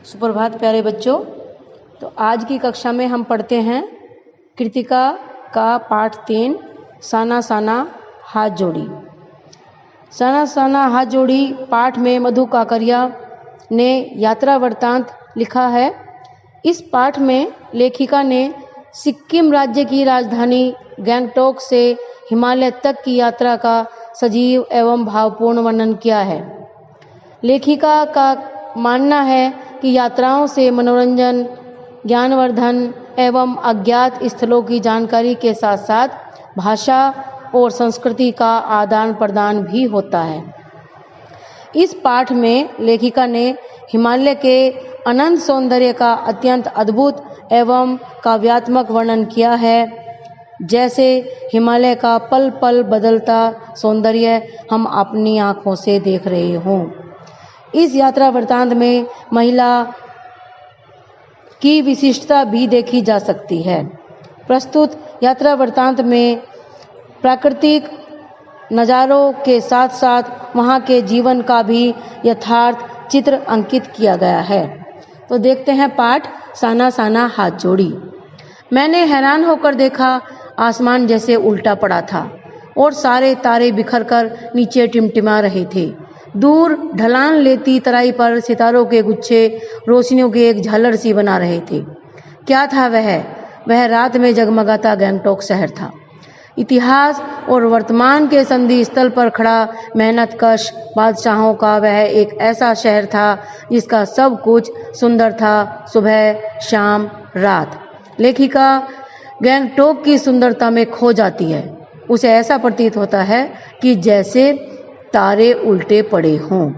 सुप्रभात प्यारे बच्चों। तो आज की कक्षा में हम पढ़ते हैं कृतिका का पाठ 3 साना साना हाथ जोड़ी। साना साना हाथ जोड़ी पाठ में मधु काकरिया ने यात्रा वृत्तांत लिखा है। इस पाठ में लेखिका ने सिक्किम राज्य की राजधानी गंगटोक से हिमालय तक की यात्रा का सजीव एवं भावपूर्ण वर्णन किया है। लेखिका का मानना है कि यात्राओं से मनोरंजन, ज्ञानवर्धन एवं अज्ञात स्थलों की जानकारी के साथ साथ भाषा और संस्कृति का आदान प्रदान भी होता है। इस पाठ में लेखिका ने हिमालय के अनंत सौंदर्य का अत्यंत अद्भुत एवं काव्यात्मक वर्णन किया है। जैसे हिमालय का पल पल बदलता सौंदर्य हम अपनी आँखों से देख रहे हों। इस यात्रा वृत्तांत में महिला की विशिष्टता भी देखी जा सकती है। प्रस्तुत यात्रा वृत्तांत में प्राकृतिक नज़ारों के साथ साथ वहाँ के जीवन का भी यथार्थ चित्र अंकित किया गया है। तो देखते हैं पाठ साना साना हाथ जोड़ी। मैंने हैरान होकर देखा, आसमान जैसे उल्टा पड़ा था और सारे तारे बिखरकर नीचे टिमटिमा रहे थे। दूर ढलान लेती तराई पर सितारों के गुच्छे रोशनियों की एक झालर सी बना रहे थे। क्या था वह रात में जगमगाता गंगटोक शहर था। इतिहास और वर्तमान के संधि स्थल पर खड़ा मेहनतकश बादशाहों का वह एक ऐसा शहर था जिसका सब कुछ सुंदर था, सुबह शाम रात। लेखिका गंगटोक की सुंदरता में खो जाती है। उसे ऐसा प्रतीत होता है कि जैसे तारे उल्टे पड़े हों।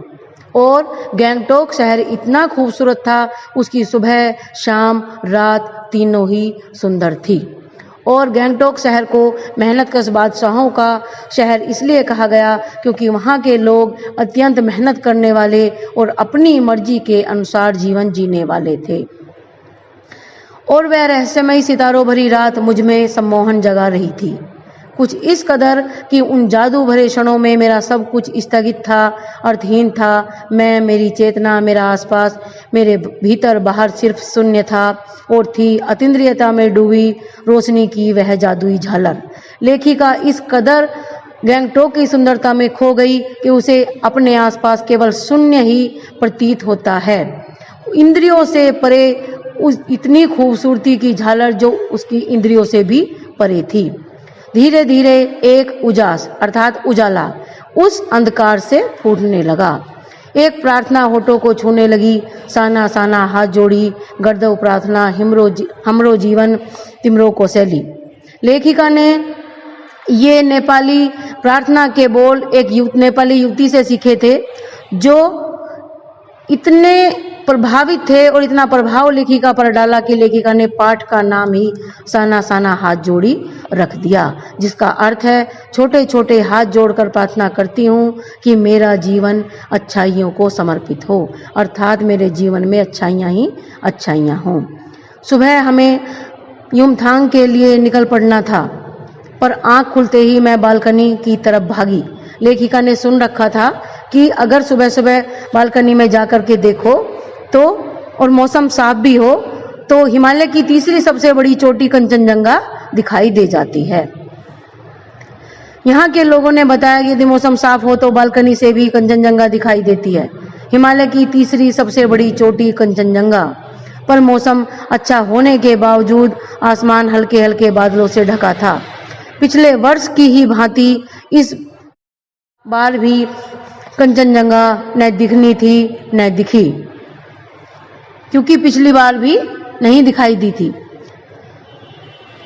और गंगटोक शहर इतना खूबसूरत था, उसकी सुबह शाम रात तीनों ही सुंदर थी। और गंगटोक शहर को मेहनतकश बादशाहों का शहर इसलिए कहा गया क्योंकि वहाँ के लोग अत्यंत मेहनत करने वाले और अपनी मर्जी के अनुसार जीवन जीने वाले थे। और वह रहस्यमयी सितारों भरी रात मुझ में सम्मोहन जगा रही थी, कुछ इस कदर कि उन जादू भरे क्षणों में मेरा सब कुछ स्थगित था, अर्थहीन था। मैं, मेरी चेतना, मेरा आसपास, मेरे भीतर बाहर सिर्फ शून्य था और थी अतीन्द्रियता में डूबी रोशनी की वह जादुई झालर। लेखिका इस कदर गंगटोक की सुंदरता में खो गई कि उसे अपने आसपास केवल शून्य ही प्रतीत होता है। इंद्रियों से परे उस इतनी खूबसूरती की झालर जो उसकी इंद्रियों से भी परे थी। धीरे धीरे एक उजास अर्थात उजाला उस अंधकार से फूटने लगा। एक प्रार्थना होठों को छूने लगी, साना साना हाथ जोड़ी, गर्दव प्रार्थना, हमरो जीवन तिमरो को शैली। लेखिका ने ये नेपाली प्रार्थना के बोल एक नेपाली युवती से सीखे थे जो इतने प्रभावित थे और इतना प्रभाव लेखिका पर डाला कि लेखिका ने पाठ का नाम ही साना साना हाथ जोड़ी रख दिया, जिसका अर्थ है छोटे छोटे हाथ जोड़कर प्रार्थना करती हूँ कि मेरा जीवन अच्छाइयों को समर्पित हो, अर्थात मेरे जीवन में अच्छाइयाँ ही अच्छाइयाँ हों। सुबह हमें युमथांग के लिए निकल पड़ना था, पर आँख खुलते ही मैं बालकनी की तरफ भागी। लेखिका ने सुन रखा था कि अगर सुबह सुबह बालकनी में जाकर के देखो तो और मौसम साफ भी हो तो हिमालय की तीसरी सबसे बड़ी चोटी कंचनजंगा दिखाई दे जाती है। यहाँ के लोगों ने बताया कि यदि मौसम साफ हो तो बालकनी से भी कंचनजंगा दिखाई देती है। हिमालय की तीसरी सबसे बड़ी चोटी कंचनजंगा पर मौसम अच्छा होने के बावजूद आसमान हल्के हल्के बादलों से ढका था। पिछले वर्ष की ही भांति इस बार भी कंचनजंगा न दिखनी थी न दिखी, क्योंकि पिछली बार भी नहीं दिखाई दी थी।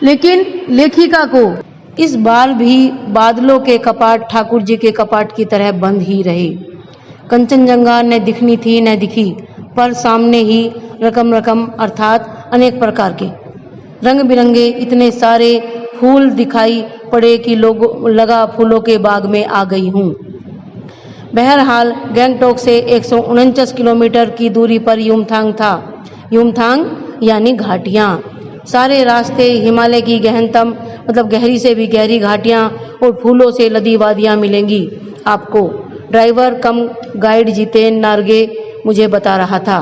लेकिन लेखिका को इस बार भी बादलों के कपाट ठाकुर जी के कपाट की तरह बंद ही रहे। कंचनजंगा न दिखनी थी न दिखी, पर सामने ही रकम रकम अर्थात अनेक प्रकार के रंग बिरंगे इतने सारे फूल दिखाई पड़े कि लोग लगा फूलों के बाग में आ गई हूँ। बहरहाल गंगटोक से 149 किलोमीटर की दूरी पर युमथांग था। युमथांग यानी घाटियाँ। सारे रास्ते हिमालय की गहनतम मतलब गहरी से भी गहरी घाटियाँ और फूलों से लदी वादियाँ मिलेंगी आपको। ड्राइवर कम गाइड जितेन नार्गे मुझे बता रहा था।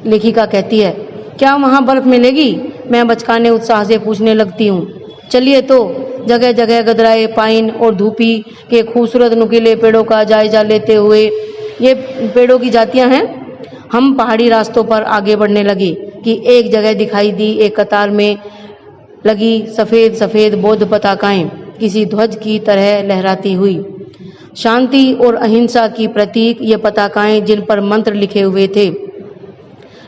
लेखिका कहती है, क्या वहाँ बर्फ मिलेगी? मैं बचकाने उत्साह से पूछने लगती हूँ। चलिए तो। जगह जगह गदराए पाइन और धूपी के खूबसूरत नुकीले पेड़ों का जायजा लेते हुए, ये पेड़ों की जातियां हैं, हम पहाड़ी रास्तों पर आगे बढ़ने लगे कि एक जगह दिखाई दी एक कतार में लगी सफ़ेद सफ़ेद बौद्ध पताकाएं किसी ध्वज की तरह लहराती हुई। शांति और अहिंसा की प्रतीक ये पताकाएं जिन पर मंत्र लिखे हुए थे।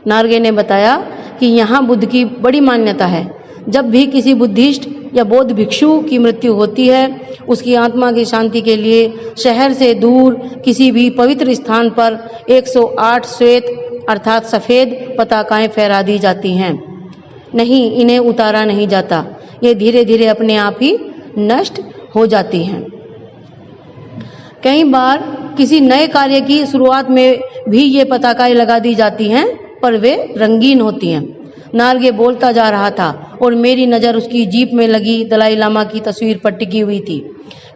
नार्गे ने बताया कि यहाँ बुद्ध की बड़ी मान्यता है। जब भी किसी बुद्धिस्ट या बौद्ध भिक्षु की मृत्यु होती है, उसकी आत्मा की शांति के लिए शहर से दूर किसी भी पवित्र स्थान पर 108 श्वेत अर्थात सफ़ेद पताकाएं फहरा दी जाती हैं। नहीं, इन्हें उतारा नहीं जाता, ये धीरे धीरे अपने आप ही नष्ट हो जाती हैं। कई बार किसी नए कार्य की शुरुआत में भी ये पताकाएं लगा दी जाती हैं, पर वे रंगीन होती हैं। नार्गे बोलता जा रहा था और मेरी नज़र उसकी जीप में लगी दलाई लामा की तस्वीर पर टिकी हुई थी।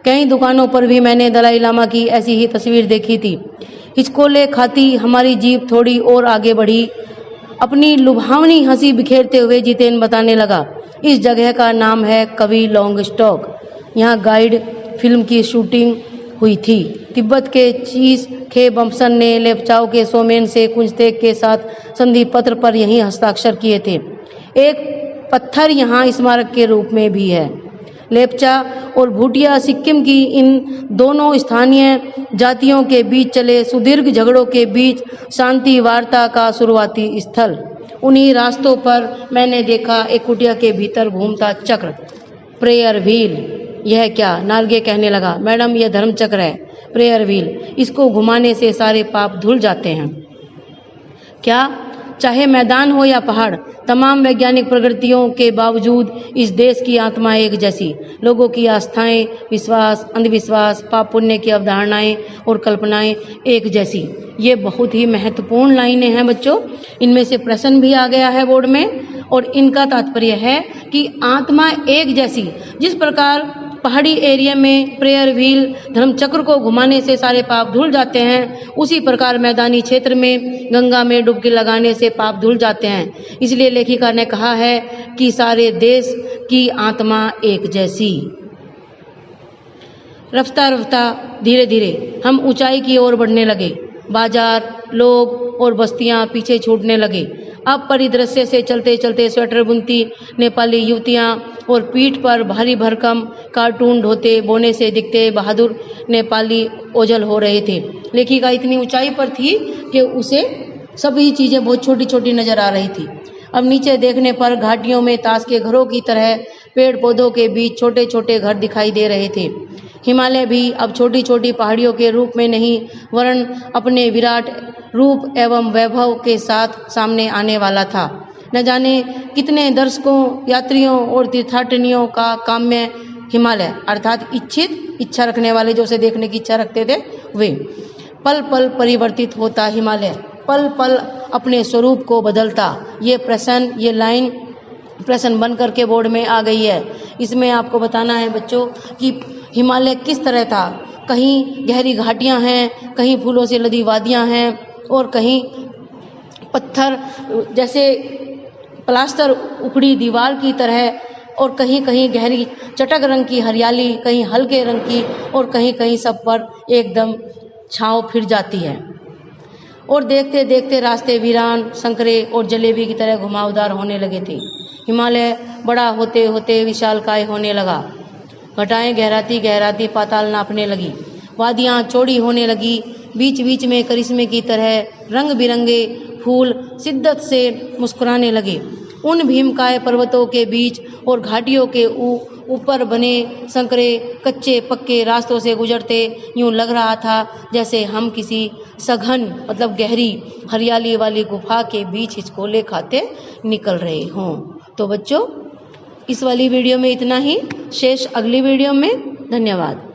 कई दुकानों पर भी मैंने दलाई लामा की ऐसी ही तस्वीर देखी थी। हिचकोले खाती हमारी जीप थोड़ी और आगे बढ़ी। अपनी लुभावनी हंसी बिखेरते हुए जितेन बताने लगा, इस जगह का नाम है कवि लॉन्गस्टॉक। यहाँ गाइड फिल्म की शूटिंग हुई थी। तिब्बत के चीज खे बम्सन ने लेप्चाओ के सोमेन से कुंजतेक के साथ संधि पत्र पर यही हस्ताक्षर किए थे। एक पत्थर यहाँ स्मारक के रूप में भी है। लेप्चा और भूटिया सिक्किम की इन दोनों स्थानीय जातियों के बीच चले सुदीर्घ झगड़ों के बीच शांति वार्ता का शुरुआती स्थल। उन्हीं रास्तों पर मैंने देखा एक कुटिया के भीतर घूमता चक्र, प्रेयर व्हील। यह क्या? नार्गे कहने लगा, मैडम यह धर्म चक्र है, प्रेयर व्हील। इसको घुमाने से सारे पाप धुल जाते हैं। क्या? चाहे मैदान हो या पहाड़, तमाम वैज्ञानिक प्रगतियों के बावजूद इस देश की आत्मा एक जैसी। लोगों की आस्थाएं, विश्वास, अंधविश्वास, पाप पुण्य की अवधारणाएं और कल्पनाएं एक जैसी। ये बहुत ही महत्वपूर्ण लाइनें हैं बच्चों। इनमें से प्रश्न भी आ गया है बोर्ड में, और इनका तात्पर्य है कि आत्मा एक जैसी। जिस प्रकार पहाड़ी एरिया में प्रेयर व्हील धर्म चक्र को घुमाने से सारे पाप धुल जाते हैं, उसी प्रकार मैदानी क्षेत्र में गंगा में डुबकी लगाने से पाप धुल जाते हैं। इसलिए लेखिका ने कहा है कि सारे देश की आत्मा एक जैसी। रफ्ता रफ्ता धीरे धीरे हम ऊंचाई की ओर बढ़ने लगे। बाजार, लोग और बस्तियां पीछे छूटने लगे। अब परिदृश्य से चलते चलते स्वेटर बुनती नेपाली युवतियां और पीठ पर भारी भरकम कार्टून ढोते बोने से दिखते बहादुर नेपाली ओझल हो रहे थे। लेखिका इतनी ऊंचाई पर थी कि उसे सभी चीज़ें बहुत छोटी छोटी नजर आ रही थी। अब नीचे देखने पर घाटियों में ताश के घरों की तरह पेड़ पौधों के बीच छोटे छोटे घर दिखाई दे रहे थे। हिमालय भी अब छोटी छोटी पहाड़ियों के रूप में नहीं, वरन अपने विराट रूप एवं वैभव के साथ सामने आने वाला था। न जाने कितने दर्शकों, यात्रियों और तीर्थाटनियों का काम्य हिमालय अर्थात इच्छा रखने वाले, जो उसे देखने की इच्छा रखते थे, वे पल पल परिवर्तित होता हिमालय, पल पल अपने स्वरूप को बदलता। ये लाइन प्रश्न बन करके बोर्ड में आ गई है। इसमें आपको बताना है बच्चों कि हिमालय किस तरह था। कहीं गहरी घाटियां हैं, कहीं फूलों से लदी वादियां हैं, और कहीं पत्थर जैसे प्लास्टर उखड़ी दीवार की तरह, और कहीं कहीं गहरी चटक रंग की हरियाली, कहीं हल्के रंग की, और कहीं कहीं सब पर एकदम छांव फिर जाती है। और देखते देखते रास्ते वीरान, संकरे और जलेबी की तरह घुमावदार होने लगे थे। हिमालय बड़ा होते होते विशालकाय होने लगा। घटाएं गहराती गहराती पाताल नापने लगी। वादियां चौड़ी होने लगी। बीच बीच में करिश्मे की तरह रंग बिरंगे फूल शिद्दत से मुस्कुराने लगे। उन भीमकाय पर्वतों के बीच और घाटियों के ऊपर बने संकरे कच्चे पक्के रास्तों से गुजरते यूं लग रहा था जैसे हम किसी सघन मतलब गहरी हरियाली वाली गुफा के बीच हिचकोले खाते निकल रहे हों। तो बच्चों, इस वाली वीडियो में इतना ही। शेष अगली वीडियो में। धन्यवाद।